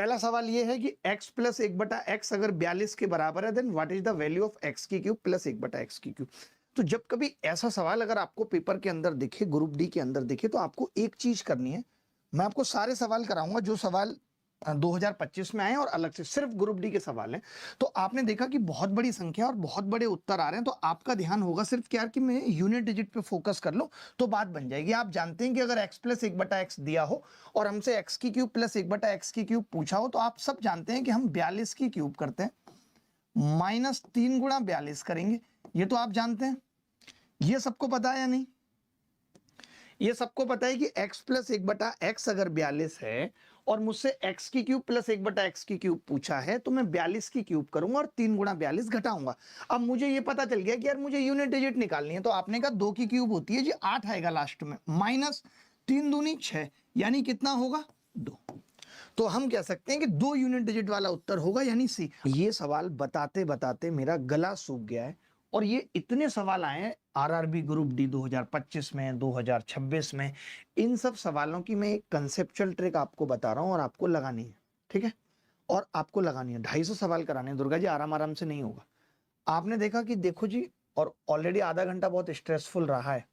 पहला सवाल ये है कि x प्लस 1/x अगर 42 के बराबर है, then what is the value of x की क्यूब प्लस 1/x की क्यूब। तो जब कभी ऐसा सवाल अगर आपको पेपर के अंदर दिखे, ग्रुप डी के अंदर दिखे, तो आपको एक चीज करनी है। मैं आपको सारे सवाल कराऊंगा जो सवाल 2025 में आए और अलग से सिर्फ ग्रुप डी के सवाल हैं। तो आपने देखा कि बहुत बड़ी संख्या और बहुत बड़े उत्तर आ रहे हैं, तो आपका ध्यान होगा सिर्फ क्या कि मैं यूनिट डिजिट पे फोकस कर लूं तो बात बन जाएगी। आप जानते हैं कि अगर x प्लस 1/x दिया हो और हमसे x की क्यूब प्लस 1/x की क्यूब पूछा हो, तो आप सब जानते हैं कि हम 42 की क्यूब करते हैं माइनस 3 गुणा 42 करेंगे। ये तो आप जानते हैं, ये सबको पता है या नहीं? ये सबको पता है कि x प्लस 1/x अगर 42 है और मुझसे x की क्यूब प्लस 1/x की क्यूब पूछा है, तो मैं 42 की क्यूब करूंगा और 3 गुणा 42 घटाऊंगा। अब मुझे ये पता चल गया कि यार मुझे यूनिट डिजिट निकालनी है, तो आपने कहा 2 की क्यूब होती है जी 8 आएगा लास्ट में, माइनस 3 दूनी 6, यानी कितना होगा 2। तो हम कह सकते हैं कि 2 यूनिट डिजिट वाला उत्तर होगा, यानी सी। ये सवाल बताते बताते मेरा गला सूख गया है और ये इतने सवाल आए हैं आरआरबी ग्रुप डी 2025 में, 2026 में। इन सब सवालों की मैं एक कंसेप्चुअल ट्रिक आपको बता रहा हूं और आपको लगानी है, ठीक है? और आपको लगानी है, 250 सवाल कराने हैं दुर्गा जी, आराम आराम से नहीं होगा। आपने देखा कि देखो जी, और ऑलरेडी आधा घंटा बहुत स्ट्रेसफुल रहा है।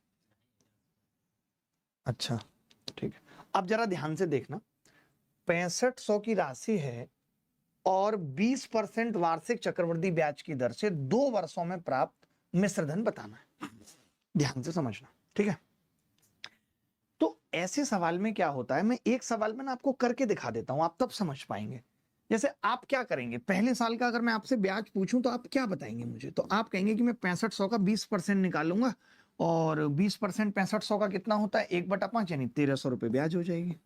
अच्छा ठीक है, अब जरा ध्यान से देखना। 6500 की राशि है और 20% वार्षिक चक्रवृद्धि ब्याज की दर से 2 वर्षों में प्राप्त मिश्र धन बताना है। ध्यान से समझना, ठीक है? तो ऐसे सवाल में क्या होता है, मैं एक सवाल में ना आपको करके दिखा देता हूं, आप तब समझ पाएंगे। जैसे आप क्या करेंगे, पहले साल का अगर मैं आपसे ब्याज पूछूं तो आप क्या बताएंगे मुझे? तो आप कहेंगे कि मैं 6500 का 20% निकालूंगा और 20% 6500 का कितना होता है 1/5, यानी 1300 रुपए ब्याज हो जाएगी।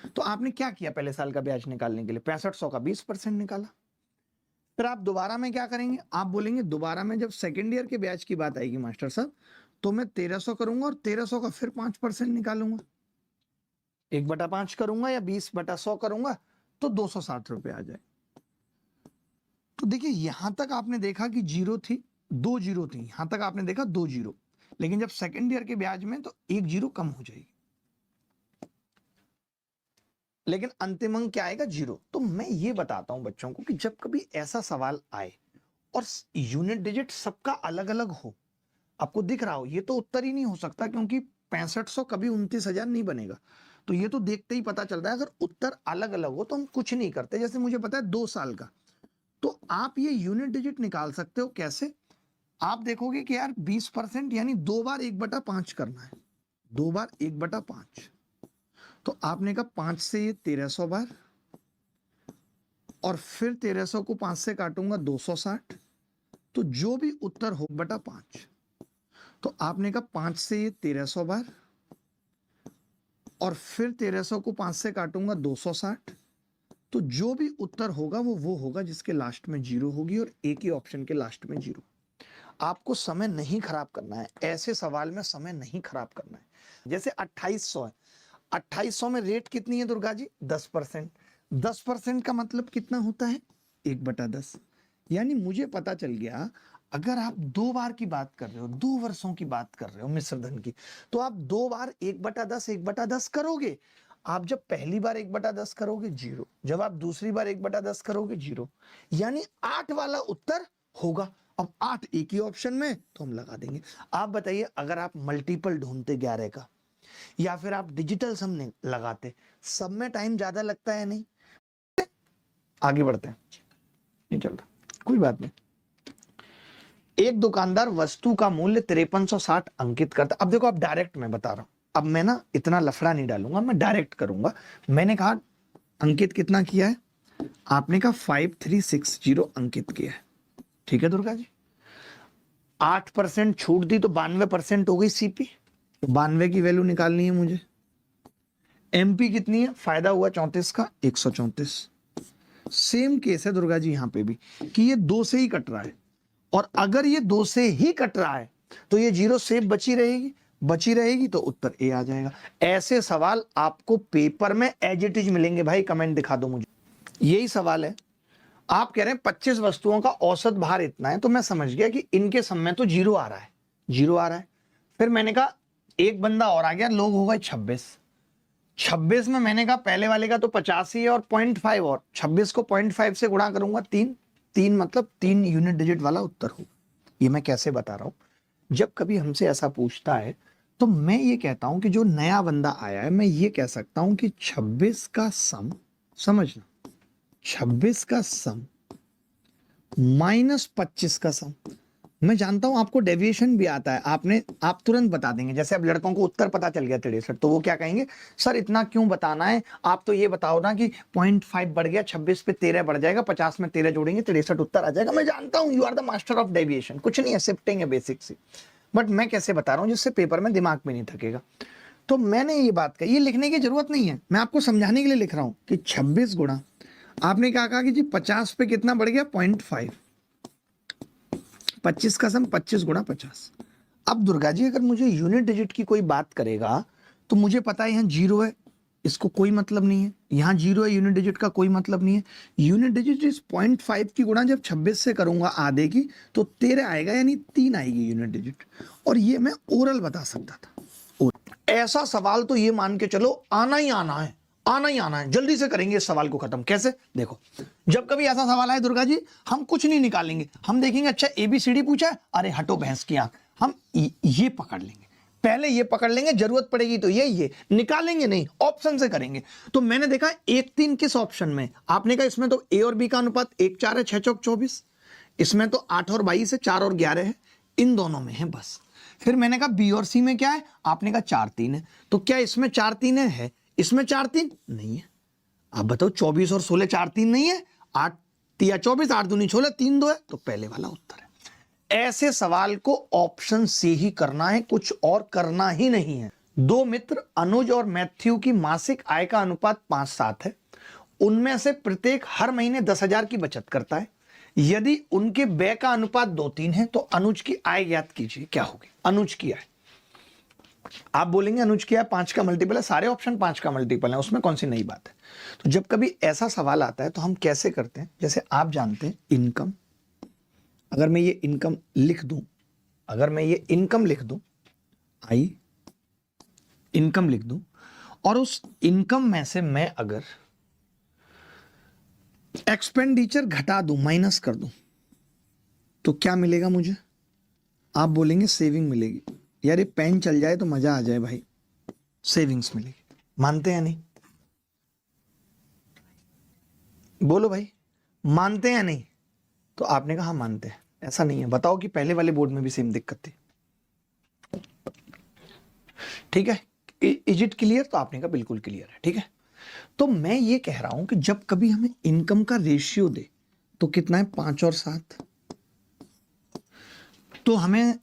तो आपने क्या किया पहले साल का ब्याज निकालने के लिए, 6500 का 20% निकाला। फिर आप दोबारा में क्या करेंगे, आप बोलेंगे दोबारा में जब सेकेंड ईयर के ब्याज की बात आएगी मास्टर साहब, तो मैं 1300 करूंगा और 1300 का फिर 5% निकालूंगा, 1/5 करूंगा या 20/100 करूंगा, तो 260 रुपए आ जाए। तो देखिए यहां तक आपने देखा कि जीरो थी, 2 जीरो थी, यहां तक आपने देखा 2 जीरो, लेकिन जब सेकेंड ईयर के ब्याज में तो 1 जीरो कम हो जाएगी, लेकिन अंतिम अंक क्या आएगा 0। तो मैं ये बताता हूं बच्चों को कि जब कभी ऐसा सवाल आए और यूनिट डिजिट सबका अलग अलग हो, आपको दिख रहा हो, ये तो उत्तर ही नहीं हो सकता, क्योंकि 6500 कभी 29,000 नहीं बनेगा। तो ये तो देखते ही पता चलता है, अगर उत्तर अलग अलग हो तो हम कुछ नहीं करते। जैसे मुझे पता है 2 साल का, तो आप ये यूनिट डिजिट निकाल सकते हो। कैसे? आप देखोगे कि यार 20% यानी 2 बार 1/5 करना है, 2 बार 1/5, तो आपने कहा 5 से ये 1300 बार, और फिर 1300 को 5 से काटूंगा 260, तो जो भी उत्तर हो 1/5। तो आपने कहा 5 से ये 1300 बार, और फिर 1300 को 5 से काटूंगा 260, तो जो भी उत्तर होगा वो होगा जिसके लास्ट में 0 होगी, और एक ही ऑप्शन के लास्ट में 0। आपको समय नहीं खराब करना है, ऐसे सवाल में समय नहीं खराब करना है। जैसे 2800 है, 2800 में रेट कितनी है दुर्गा जी? 10%। 10% का मतलब कितना होता है 1/10, यानी मुझे पता चल गया अगर आप 2 बार की बात कर रहे हो, 2 वर्षों की बात कर रहे हो मिश्र धन की, तो आप 2 बार 1/10 1/10 करोगे। आप जब पहली बार 1/10 करोगे 0, जब आप दूसरी बार 1/10 करोगे 0, यानी 8 वाला उत्तर होगा। अब 8 एक ही ऑप्शन में, तो हम लगा देंगे। आप बताइए, अगर आप मल्टीपल ढूंढते 11 का, या फिर आप डिजिटल सम लगाते, सब में टाइम ज्यादा लगता है नहीं? आगे बढ़ते हैं, नहीं चलता, कोई बात नहीं। एक दुकानदार वस्तु का मूल्य 5360 अंकित करता। अब देखो, आप डायरेक्ट मैं बता रहा हूं, अब मैं ना इतना लफड़ा नहीं डालूंगा, मैं डायरेक्ट करूंगा। मैंने कहा अंकित कितना किया है, आपने कहा 5360 अंकित किया है, ठीक है दुर्गा जी। 8% छूट दी तो 92% हो गई सीपी, तो 92 की वैल्यू निकालनी है मुझे। एमपी कितनी है, फायदा हुआ 34 का 134। सेम केस है दुर्गा जी यहां पे भी, कि ये 2 से ही कट रहा है, और अगर ये 2 से ही कट रहा है तो ये 0 सेफ बची रहेगी, तो उत्तर ए आ जाएगा। ऐसे सवाल आपको पेपर में एज इट इज मिलेंगे भाई, कमेंट दिखा दो मुझे। यही सवाल है, आप कह रहे हैं 25 वस्तुओं का औसत भार इतना है, तो मैं समझ गया कि इनके सम में तो 0 आ रहा है, 0 आ रहा है। फिर मैंने कहा एक बंदा और आ गया, लोग हो गए 26, 26 में मैंने कहा पहले वाले का तो 50 ही है और 0.5 और 26 को 0.5 से गुणा करूंगा 3 मतलब 3 यूनिट डिजिट वाला उत्तर हो। ये मैं कैसे बता रहा हूं, जब कभी हमसे ऐसा पूछता है तो मैं ये कहता हूं कि जो नया बंदा आया है मैं ये कह सकता हूं कि 26 का सम, समझना, 26 का सम माइनस 25 का सम। मैं जानता हूं आपको डेविएशन भी आता है, आप तुरंत बता देंगे। जैसे अब लड़कों को उत्तर पता चल गया 63, तो वो क्या कहेंगे, सर इतना क्यों बताना है, आप तो ये बताओ ना कि 0.5 बढ़ गया, 26 पे 13 बढ़ जाएगा, 50 में 13 जोड़ेंगे 63 उत्तर आ जाएगा। मैं जानता हूं you are the master of deviation, कुछ नहीं है, शिफ्टिंग है बेसिक सी। बट मैं कैसे बता रहा हूं जिससे पेपर में दिमाग में नहीं थकेगा। तो मैंने ये बात कही, ये लिखने की जरूरत नहीं है, मैं आपको समझाने के लिए लिख रहा हूं कि 26 गुणा, आपने क्या कहा कि जी 50 पे कितना बढ़ गया 0.5, 25 का सम 25 गुणा 50। अब दुर्गा जी अगर मुझे यूनिट डिजिट की कोई बात करेगा तो मुझे पता है यहाँ 0 है, इसको कोई मतलब नहीं है, यहाँ 0 है, यूनिट डिजिट का कोई मतलब नहीं है। यूनिट डिजिट इस 0.5 की गुणा जब 26 से करूंगा आधे की तो 13 आएगा, यानी 3 आएगी यूनिट डिजिट। और ये मैं ओरल बता सकता था। ऐसा सवाल तो ये मान के चलो आना ही आना है, आना ही आना है। जल्दी से करेंगे इस सवाल को खत्म। कैसे, देखो, जब कभी ऐसा सवाल आए दुर्गा जी, हम कुछ नहीं निकालेंगे, हम देखेंगे अच्छा ABCD पूछा है, अरे हटो भैंस की आंख, हम ये पकड़ लेंगे, पहले ये पकड़ लेंगे, जरूरत पड़ेगी तो ये निकालेंगे नहीं, ऑप्शन से करेंगे। तो मैंने देखा 1-3 किस ऑप्शन में, आपने कहा इसमें तो A और B का अनुपात 1-4 है, 6 चौक 24, इसमें तो 8 और 22 है, 4 और 11 है, इन दोनों में है बस। फिर मैंने कहा B और C में क्या है, आपने कहा 4-3 है, तो क्या इसमें 4-3 है, इसमें 4-3 नहीं है। आप बताओ 24 और 16 4-3 नहीं है, 8 या 24, 8 दूनी 16, 3 2 है, तो पहले वाला उत्तर है। ऐसे सवाल को ऑप्शन से ही करना है, कुछ और करना ही नहीं है। दो मित्र अनुज और मैथ्यू की मासिक आय का अनुपात 5-7 है, उनमें से प्रत्येक हर महीने 10,000 की बचत करता है। यदि उनके व्यय का अनुपात 2-3 है तो अनुज की आय ज्ञात कीजिए, क्या होगी अनुज की आय। आप बोलेंगे अनुज की आय 5 का मल्टीपल है, सारे ऑप्शन 5 का मल्टीपल है, उसमें कौन सी नई बात है। तो जब कभी ऐसा सवाल आता है तो हम कैसे करते हैं, जैसे आप जानते हैं इनकम, अगर मैं ये इनकम लिख दूं, अगर मैं ये इनकम लिख दूं, आई इनकम लिख दूं, और उस इनकम में से मैं अगर एक्सपेंडिचर घटा दूं, माइनस कर दूं, तो क्या मिलेगा मुझे, आप बोलेंगे सेविंग मिलेगी। यार ये पेन चल जाए तो मजा आ जाए भाई, सेविंग्स मिलेगी। मानते हैं नहीं, बोलो भाई, मानते हैं नहीं। तो आपने कहा हाँ मानते हैं, ऐसा नहीं है। बताओ कि पहले वाले बोर्ड में भी सेम दिक्कत थी, ठीक है, इज इट क्लियर। तो आपने कहा बिल्कुल क्लियर है, ठीक है। तो मैं ये कह रहा हूं कि जब कभी हमें इनकम का रेशियो दे तो कितना है 5 और 7, तो हमें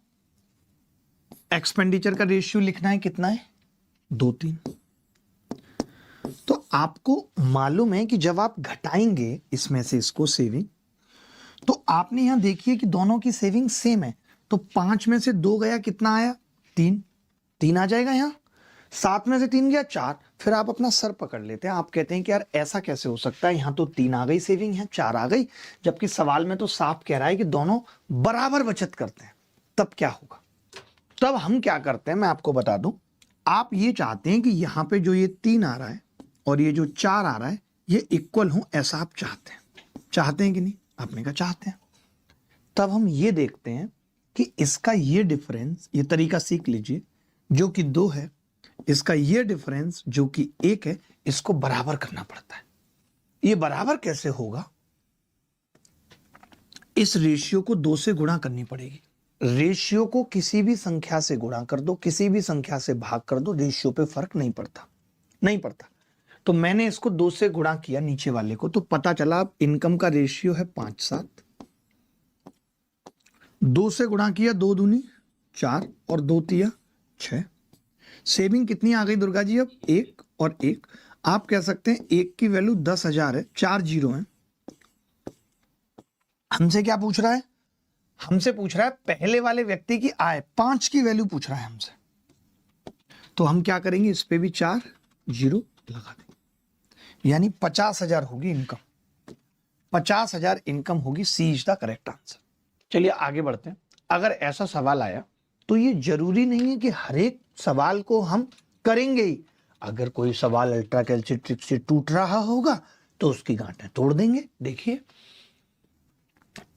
एक्सपेंडिचर का रेशियो लिखना है, कितना है 2-3। तो आपको मालूम है कि जब आप घटाएंगे इसमें से इसको सेविंग, तो आपने यहां देखिए कि दोनों की सेविंग सेम है, तो 5 में से 2 गया, कितना आया 3 आ जाएगा। यहां 7 में से 3 गया 4। फिर आप अपना सर पकड़ लेते हैं, आप कहते हैं कि यार ऐसा कैसे हो सकता है, यहां तो 3 आ गई सेविंग, है 4 आ गई, जबकि सवाल में तो साफ कह रहा है कि दोनों बराबर बचत करते हैं। तब क्या होगा, तब हम क्या करते हैं मैं आपको बता दूं। आप ये चाहते हैं कि यहां पे जो ये 3 आ रहा है और ये जो 4 आ रहा है ये इक्वल हो, ऐसा आप चाहते हैं कि नहीं, आपने कहा चाहते हैं। तब हम ये देखते हैं कि इसका ये डिफरेंस, ये तरीका सीख लीजिए, जो कि 2 है, इसका ये डिफरेंस जो कि 1 है, इसको बराबर करना पड़ता है। ये बराबर कैसे होगा, इस रेशियो को 2 से गुणा करनी पड़ेगी। रेशियो को किसी भी संख्या से गुणा कर दो, किसी भी संख्या से भाग कर दो, रेशियो पे फर्क नहीं पड़ता। तो मैंने इसको 2 से गुणा किया नीचे वाले को, तो पता चला अब इनकम का रेशियो है 5-7, 2 से गुणा किया, 2 दूनी 4 और 2 तिया 6। सेविंग कितनी आ गई दुर्गा जी, अब 1 और 1। आप कह सकते हैं 1 की वैल्यू 10,000 है, 4 जीरो है। हमसे क्या पूछ रहा है, हमसे पूछ रहा है पहले वाले व्यक्ति की आय, 5 की वैल्यू पूछ रहा है हमसे। तो हम क्या करेंगे, इस पे भी 4 जीरो लगा देंगे, यानी 50,000 होगी इनकम, 50,000 इनकम होगी। सी इज द करेक्ट आंसर। चलिए आगे बढ़ते हैं। अगर ऐसा सवाल आया तो ये जरूरी नहीं है कि हर एक सवाल को हम करेंगे ही, अगर कोई सवाल अल्ट्रा कैलसिट्रिक से टूट रहा होगा तो उसकी गांठें तोड़ देंगे। देखिए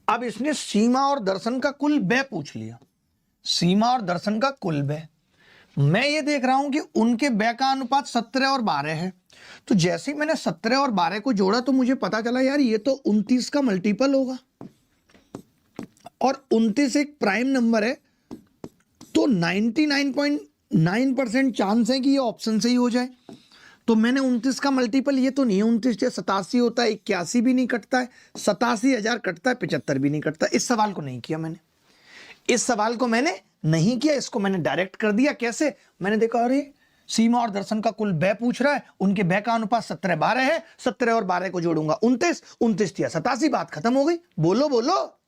अब इसने सीमा और दर्शन का कुल व्यय पूछ लिया, सीमा और दर्शन का कुल व्यय। मैं ये देख रहा हूं कि उनके व्यय का अनुपात 17 और 12 है, तो जैसे ही मैंने 17 और 12 को जोड़ा तो मुझे पता चला यार ये तो 29 का मल्टीपल होगा, और 29 एक प्राइम नंबर है, तो 99.9% चांस है कि ये ऑप्शन से ही हो जाए। तो मैंने 29 का मल्टीपल, ये तो नहीं है 29 से 87 होता है, 81 भी नहीं कटता है, 87,000 कटता है, 75 भी नहीं कटता। इस सवाल को नहीं किया मैंने, इस सवाल को मैंने नहीं किया, इसको मैंने डायरेक्ट कर दिया। कैसे? मैंने देखा अरे सीमा और दर्शन का कुल व्यय पूछ रहा है, उनके व्यय का अनुपात 17-12 है, 17 और 12 को जोड़ूंगा 29, 29 या 87, बात खत्म हो गई। बोलो बोलो।